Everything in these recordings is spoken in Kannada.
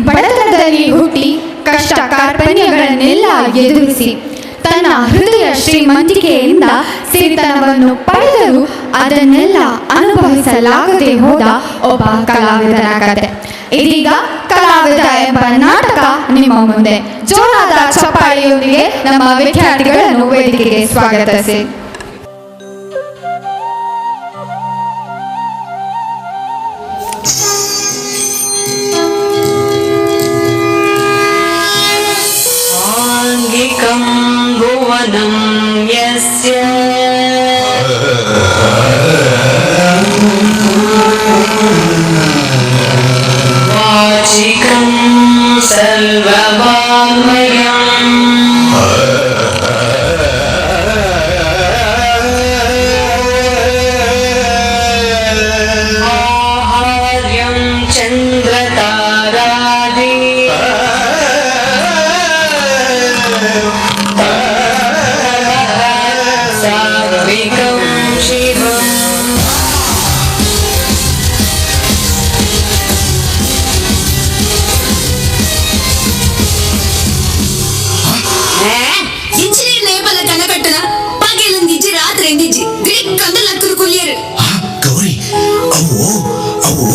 ಬಡತನದಲ್ಲಿ ಹುಟ್ಟಿ ಕಷ್ಟ ಕಾರ್ಪಣ್ಯಗಳನ್ನೆಲ್ಲ ಎದುರಿಸಿ ತನ್ನ ಹೃದಯ ಶ್ರೀಮಂತಿಕೆಯಿಂದ ಸಿರಿತನವನ್ನು ಪಡೆದರೂ ಅದನ್ನೆಲ್ಲ ಅನುಭವಿಸಲಾಗದೆ ಹೋದ ಒಬ್ಬ ಕಲಾವಿದನ ಕತೆ. ಇದೀಗ ಕಲಾವಿದ ಎಂಬ ನಾಟಕ ನಿಮ್ಮ ಮುಂದೆ. ಜೋರಾದ ಚಪ್ಪಾಳೆಯೊಂದಿಗೆ ನಮ್ಮ ವಿದ್ಯಾರ್ಥಿಗಳನ್ನು ವೇದಿಕೆಗೆ ಸ್ವಾಗತಿಸಿ. ಭುವನಂ ಯಸ್ಯ ವಾಚಿಕಂ ಸರ್ವವಾङ्ಮಯಂ ಆಹಾರ್ಯಂ ಚಂದ್ರತಾರಾದಿ ಸಾತ್ವಿಕಂ ಶಿವಂ. ಇಂಜಿನಿಯರ್ ಲೇಬಲ್ ಕನಕಟ್ಟನ ಪಗೆಲಂದಿಜ್ಜಿ ರಾತ್ರಿ ಎಂದಿಜ್ಜಿ ಗ್ರೀಕ್ ಕಂದಲ ಕುರುಕುಲಿಯರು ಗೌರಿ ಅವು ಅವು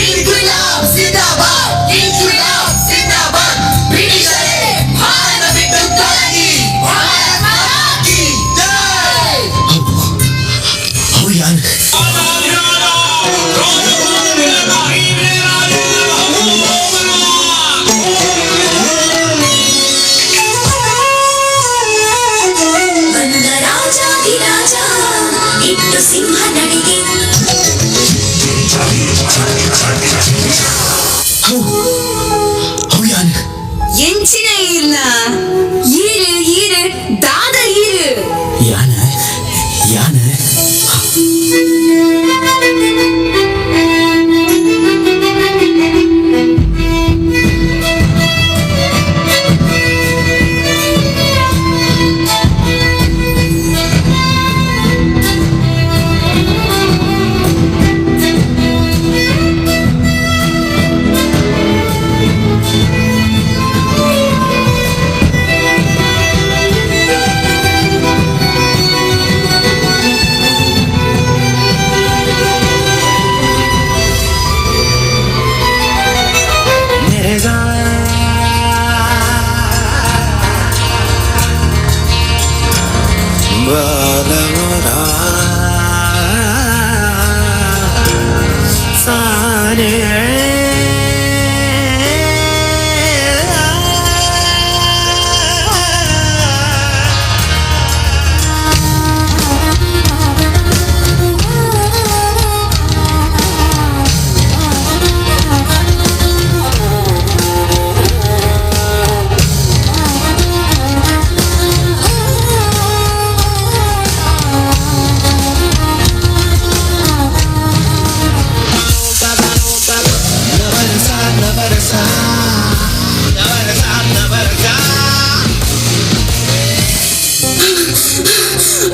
ಇನ್ಕ್ವಿಲಾಬ್ ಜಿಂದಾಬಾದ್ ಇನ್ಕ್ವಿಲಾಬ್ ಜಿಂದಾಬಾದ್ ಬ್ರಿಟಿಷರೇ ಭಾರತ ಬಿಟ್ಟು ತೊಲಗಿ ಭಾರತ ಮಾತಾ ಕಿ ಜೈ. ಅವು ಯಾನ್ ಬಂದ ರಾಜಾಧಿರಾಜ ಇಟ್ಟು ಸಿಂಹ ನಡಿಗೆ ಅವು ಯಾನ್ ಎಂಚಿನ ಇಲ್ಲ ಈರು ಈರು ದಾದ ಈರು ಯಾನ ಯಾನ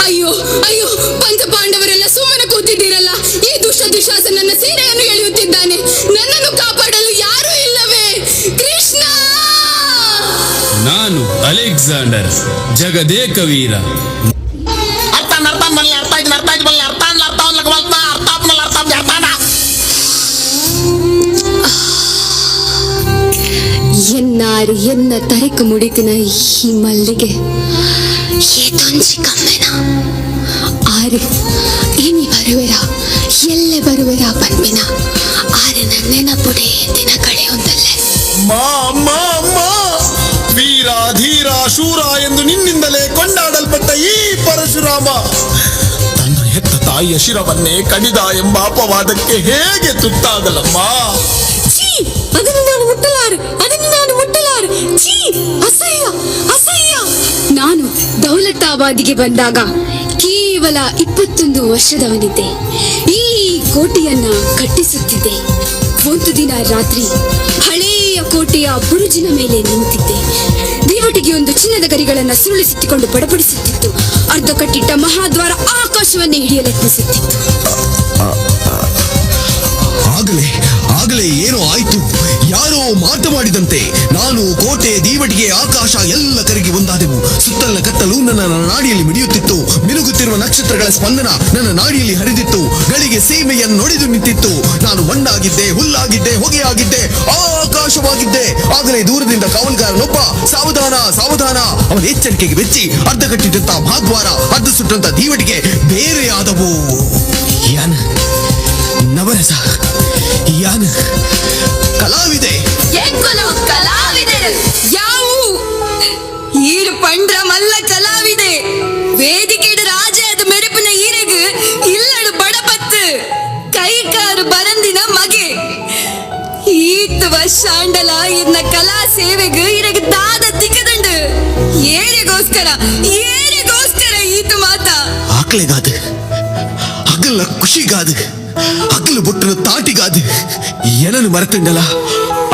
ಅಯ್ಯೋ ಅಯ್ಯೋ ಪಂಚಪಾಂಡವರೆಲ್ಲ ಸುಮ್ಮನೆ ಕೂತಿದ್ದೀರಲ್ಲ. ಈ ದುಶ್ಯಾಸನ ನನ್ನ ಸೀರೆಯನ್ನು ಎಳೆಯುತ್ತಿದ್ದಾನೆ. ನನ್ನನ್ನು ಕಾಪಾಡಲು ಯಾರೂ ಇಲ್ಲವೇ? ಕೃಷ್ಣ! ನಾನು ಅಲೆಕ್ಸಾಂಡರ್ ಜಗದೇಕ ವೀರ. ಎನ್ನಾರು ಎನ್ನ ತರಿಕು ಮುಡಿತಿನ ಈ ಮಲ್ಲಿಗೆ ಏತೊಂಜಿ ಕಮ್ಮೆನ ಆರು ಇನಿ ಬರುವೆರ ಎಲ್ಲೆ ಬರುವೆರ ಪನ್ಮಿನ ಆರು ನನ್ನ ನೆನಪುಡೆ ದಿನ ಕಳೆಯೊಂದಲ್ಲೇ. ವೀರ ಧೀರ ಶೂರ ಎಂದು ನಿನ್ನಿಂದಲೇ ಕೊಂಡಾಡಲ್ಪಟ್ಟ ಈ ಪರಶುರಾಮ ತನ್ನ ಹೆತ್ತ ತಾಯಿಯ ಶಿರವನ್ನೇ ಕಡಿದ ಎಂಬ ಅಪವಾದಕ್ಕೆ ಹೇಗೆ ತುತ್ತಾಗಲಮ್ಮ? ಅದನ್ನು ನಾನು ಮುಟ್ಟಲಾರೆ, ಅದನ್ನು ನಾನು ಮುಟ್ಟಲಾರೆ. ಛೀ, ಅಸಹ್ಯ ಅಸಹ್ಯ. ನಾನು ದೌಲತಾಬಾದಿಗೆ ಬಂದಾಗ ಕೇವಲ 21 ವರ್ಷದವನಿದ್ದೆ. ಈ ಕೋಟೆಯನ್ನ ಕಟ್ಟಿಸುತ್ತಿದ್ದೆ. ಒಂದು ದಿನ ರಾತ್ರಿ ಹಳೆಯ ಕೋಟೆಯ ಬುರುಜಿನ ಮೇಲೆ ನಿಂತಿದ್ದೆ. ದೇವಟಿಗೆ ಒಂದು ಚಿನ್ನದ ಗರಿಗಳನ್ನ ಸುರುಳಿಸಿಟ್ಟುಕೊಂಡು ಬಡಬಡಿಸುತ್ತಿತ್ತು. ಅರ್ಧ ಕಟ್ಟಿಟ್ಟ ಮಹಾದ್ವಾರ ಆಕಾಶವನ್ನೇ ಹಿಡಿಯಲೆತ್ನಿಸುತ್ತಿತ್ತು. ಆಗಲೇ ಏನೋ ಆಯ್ತು. ಯಾರೋ ಮಾಟ ಮಾಡಿದಂತೆ ನಾನು, ಕೋಟೆ, ದೀವಟಿಗೆ, ಆಕಾಶ ಎಲ್ಲ ಕರಗಿ ಒಂದಾದೆವು. ಸುತ್ತಲ ಕತ್ತಲು ನನ್ನ ನಾಡಿಯಲ್ಲಿ ಮಿಡಿಯುತ್ತಿತ್ತು. ಮಿನುಗುತ್ತಿರುವ ನಕ್ಷತ್ರಗಳ ಸ್ಪಂದನ ನನ್ನ ನಾಡಿಯಲ್ಲಿ ಹರಿದಿತ್ತು. ಗಳಿಗೆ ಸೀಮೆಯನ್ನು ನುಡಿದು ನಿಂತಿತ್ತು. ನಾನು ಮಣ್ಣಾಗಿದ್ದೆ, ಹುಲ್ಲಾಗಿದ್ದೆ, ಹೊಗೆಯಾಗಿದ್ದೆ, ಆಕಾಶವಾಗಿದ್ದೆ. ಆಗಲೇ ದೂರದಿಂದ ಕಾವಲ್ಗಾರನೊಬ್ಬ ಸಾವಧಾನ ಸಾವಧಾನ, ಅವನ ಎಚ್ಚರಿಕೆಗೆ ಬೆಚ್ಚಿ ಅರ್ಧ ಕಟ್ಟಿದಂತ ಭಾಗ್ವಾರ, ಅರ್ಧ ಸುಟ್ಟಂತ ದೀವಟಿಗೆ ಬೇರೆ ಆದವು. ಯಾನ ನವರಸ, ಯಾನ ಕಲಾವಿದೆ, ಕಲಾವಿದೆ ಯಾವು ಈಡು ಪಂಡ್ರ ಮಲ್ಲ ಕಲಾವಿದೆ. ವೇದಿಕೆಡು ರಾಜದ ಮೆರುಪಿನ ಈರೆಗು ಇಲ್ಲಡು ಬಡಪತ್ತು ಕೈಕಾರು ಬರಂದಿನ ಮಗೆ ಈತ್ ವರ್ಷಾಂಡಲ ಇನ್ನ ಕಲಾ ಸೇವೆಗೆ ಇರಗ ದಾದ ತಿಕ್ಕದಂಡು ಏರಿಗೋಸ್ಕರ ಈತ ಮಾತ ಆಕಳೆಗಾದು ಹಗಲ ಖುಷಿಗಾದು ಹಗಲು ಬುಟ್ಟನ ತಾಟಿಗಾದು ಏನನ್ನು ಮರೆತಂಡಲ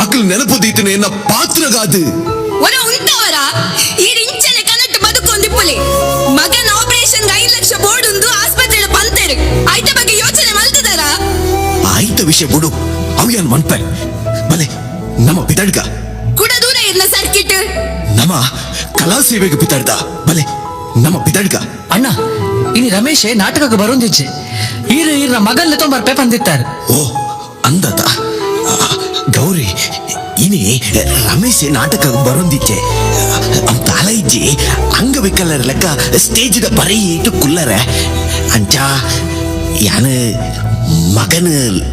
ಹಗಲು ನೆನಪುದೀತನೆ ಎನ್ನ ಪಾತ್ರಗಾದು ಒನ ಉಂಟವರ ಈ ಇಂಚನೆ ಕನಟ್ಟು ಬದುಕೊಂದಿಪ್ಪಲೆ ಮಗನ ಆಪರೇಷನ್ 5 ಲಕ್ಷ ಬೋರ್ಡ್ ಒಂದು ಆಸ್ಪತ್ರೆಯ ಪಂತೇರು ಆಯ್ತ ಬಗ್ಗೆ ಯೋಚನೆ ಮಲ್ತದಾರ ಆಯ್ತ ವಿಷಯ ಬಿಡು. ಅವ್ಯಾನ್ ಮನ್ಪೆ ಬಲೆ ನಮ್ಮ ಪಿತಡ್ಗ ಕೂಡ ದೂರ ಇರ್ನ ಸರ್ಕಿಟ್ ನಮ್ಮ ಕಲಾ ಸೇವೆಗೆ ಪಿತಡ್ದ ಬಲೆ ನಮ್ಮ ಪಿತಡ್ಗ ಅಣ್ಣ ಇನಿ ರಮೇಶ್ ನಾಟಕಕ್ಕೆ ಬರೋಂದಿಚ್ಚೆ ಈರ ಮಗಲ್ ತೊಂಬರ್ಪೆ ಬಂದಿತ್ತಾರೆ. ಓ ಅಂದತ ಗೌರಿ ಇನಿ ರಮೇಶ್ ನಾಟಕ ಬರೋಂದಿಚ್ಚೆ ತಾಲ ಇಜ್ಜಿ ಅಂಗವಿಕಲರ ಲೆಕ್ಕ ಸ್ಟೇಜಿದ ಬರೀ ಇಟ್ಟು ಕುಲ್ಲರ ಅಂಚ ಯಾನ ಮಗನ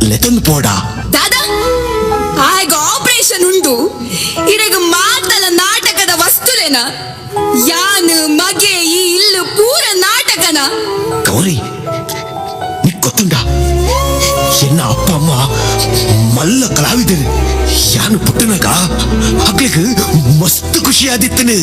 ಲೆತೊಂದು ಪೋಡ ದಾದಾ ಆಗ ಆಪರೇಷನ್ ಉಂಟು ಇರಗ ಮಾತಲ ನಾಟಕದ ವಸ್ತುಲೇನ ಯಾನು ಮಗೆ ಈ ಇಲ್ಲು ಪೂರ ನಾಟಕನ ಗೌರಿ ನೀ ಗೊತ್ತುಂಡ ಎನ್ನ ಅಪ್ಪ ಅಮ್ಮ ಮಲ್ಲ ಕಲಾವಿದರು ಯಾನು ಪುಟ್ಟನಾಗ ಹಗ್ಲಿಗೆ ಮಸ್ತ್ ಖುಷಿ ಆದಿತ್ತನು.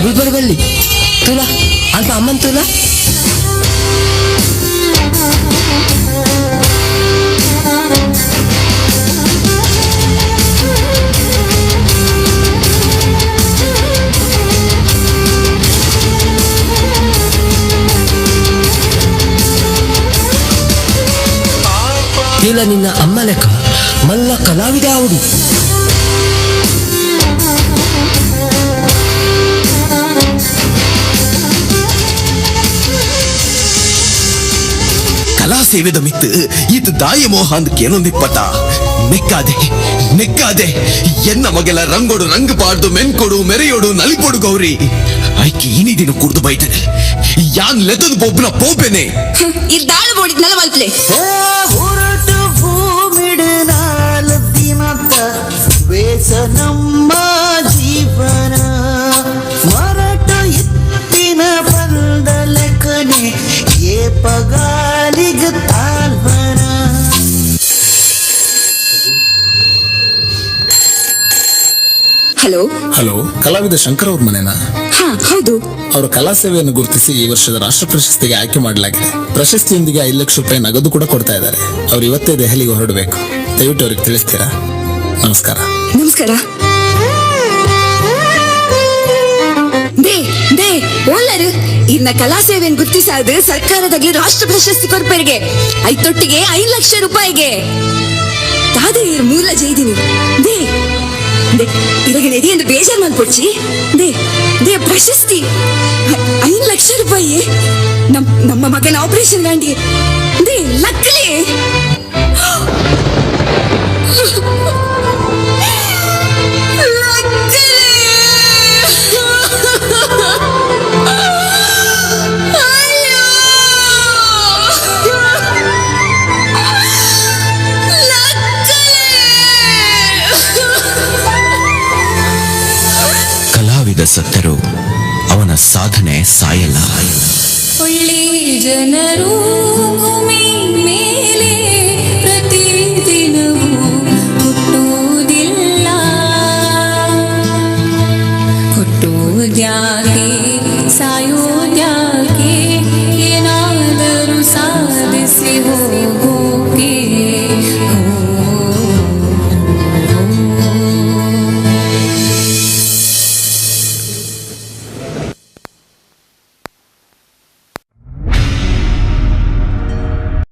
ಬುಲ್ಬರ್ಗಲ್ಲಿ ತುಲ ಅಲ್ಪ ಅಮ್ಮನ್ ತುಲ ಇಲ್ಲ ನಿನ್ನ ಅಮ್ಮ ಲೆಕ್ಕ ಮಲ್ಲ ಕಲಾವಿದೆ ಅವಡು. ಕಲಾ ಸೇವೆದ ಮಿತ್ತು ಇದು ದಾಯ ಮೋಹ ಅಂದ್ ಕೇಳೊಂದಿಪ್ಪಟ ನೆಕ್ಕಾದೆ ಎನ್ನ ಮಗೆಲ ರಂಗೋಡು ರಂಗು ಪಾಡ್ದು ಮೆನ್ಕೊಡು ಮೆರೆಯೋಡು ನಲಿಪೊಡು ಗೌರಿ ಐಕಿ ಇನಿ ದಿನ ಕುಡ್ದು ಬೈತದೆ ಯಾನ್ ಲೆದದು ಬೊಬ್ಬನ ಪೋಪೆನೆ ಇಲ್ಲಿ ದಾಳು ಬೋಡಿದ್ನಲ್ಲ ಮಲ್ಪಲೆ ಹೊರಟು ಭೂಮಿಡು ನಾಲು ದಿನದ ಬೇಸ ನಮ್ಮ ಜೀವನ ಮರಟು ಇತ್ತಿನ ಬಂದ ಲೆಕ್ಕನೆ ಏ ಪಗಾಲಿಗ ತಾಲ್ವನ. ಹಲೋ ಕಲಾವಿದ ಶಂಕರ್ ಅವ್ರ ಮನೆನಾ? ಹಾ ಹೌದು. ಅವರ ಕಲಾ ಸೇವೆಯನ್ನು ಗುರುತಿಸಿ ಈ ವರ್ಷದ ರಾಷ್ಟ್ರ ಪ್ರಶಸ್ತಿಗೆ ಆಯ್ಕೆ ಮಾಡಲಾಗಿದೆ. ಪ್ರಶಸ್ತಿಯೊಂದಿಗೆ 5 ಲಕ್ಷ ರೂಪಾಯಿ ನಗದು ಕೂಡ ಕೊಡ್ತಾ ಇದ್ದಾರೆ. ಅವ್ರು ಇವತ್ತೇ ದೆಹಲಿಗೆ ಹೊರಡಬೇಕು. ದಯವಿಟ್ಟು ಅವ್ರಿಗೆ ತಿಳಿಸ್ತೀರಾ? ನಮಸ್ಕಾರ. ಓಲರು ಇನ್ನ ಕಲಾ ಸೇವೆಯನ್ನು ಗುರುತಿಸಾದ ಸರ್ಕಾರದಾಗಿ ರಾಷ್ಟ್ರ ಪ್ರಶಸ್ತಿ ಕೊಡ್ಪರಿಗೆ ಐತೊಟ್ಟಿಗೆ 5 ಲಕ್ಷ ರೂಪಾಯಿಗೆ ತಾದೇ ಮೂಲ ಜೈದಿನಿ ದೇ ಇರಗ ನೆದಿ ಎಂದು ಬೇಜಾರು ಮಾಡ್ಕೊಡ್ಚಿ ದೇ ಪ್ರಶಸ್ತಿ 5 ಲಕ್ಷ ರೂಪಾಯಿ ನಮ್ಮ ಮಗನ ಆಪರೇಷನ್ ಗಾಂಡಿ ದೇ ಲಕ್ಕಲೆ ಸತ್ತರೂ ಅವನ ಸಾಧನೆ ಸಾಯಲ್ಲ. ಒಳ್ಳೆ ಜನರು ಭೂಮಿ ಮೇಲೆ ಪ್ರತಿದಿನವೂ ಹುಟ್ಟುವುದಿಲ್ಲ. ಸಾಯೋದ್ಯಾಗ